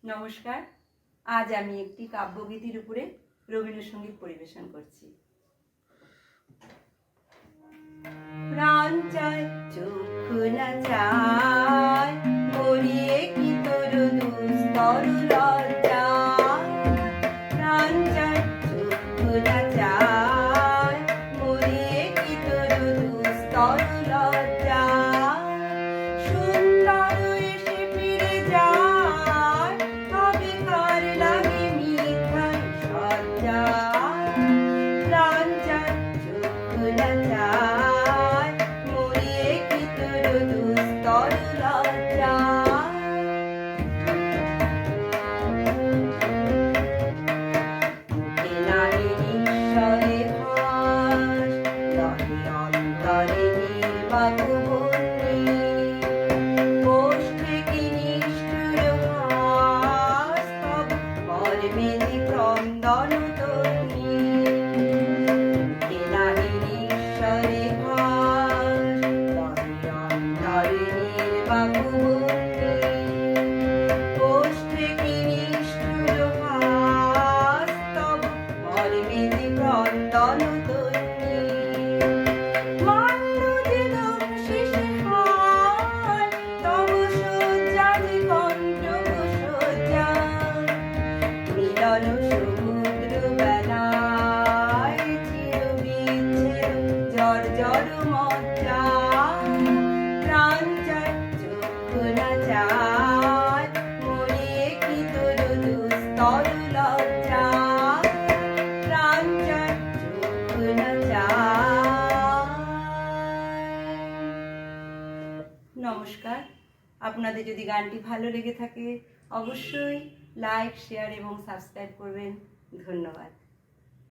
নমস্কার। আজ আমি একটি কাব্যগীতির উপরে রবীন্দ্রসঙ্গীত পরিবেশন করছি। প্রাণ চায় চক্ষু না চায়, মরিয়ে কি তোর দুস্তর লজ্জা। প্রাণ চায় চক্ষু না চায়, মরিয়ে কি তোর দুস্তর লজ্জা। সুন্দর এসে ফিরে যায়, তবে কার লাগে মিথ্যার সজ্জা। প্রাণ চায় চক্ষু না চায়, মরিয়ে কি তোর দুস্তর লজ্জা। ঈশ্বরে ভাস, দহে অন্তরে নির্বাক বন্দি। কোষ্ঠে কি নিষ্ঠুর হাস, তব কর্মে যে ক্রন্দন তন্নি। ঈশ্বরে ভাস, দহে অন্তরে নির্বাক বন্দি। কোষ্ঠে কি নিষ্ঠুর হাস, তব কর্মে যে ক্রন্দন তন্নি। মান্য যে দংশেষে হায়, তব শয্যা যে কণ্টক শয্যা। মিলন সমুদ্র বেলায়, চিরবিচ্ছেদ জর্জর মজ্জা। প্রাণ চায় চক্ষু না চায়, মরিয়ে কি তোর দুস্তর লজ্জা। প্রাণ চায় চক্ষু না চায়। নমস্কার। আপনাদের যদি গানটি ভালো লেগে থাকে অবশ্যই লাইক, শেয়ার এবং সাবস্ক্রাইব করবেন। ধন্যবাদ।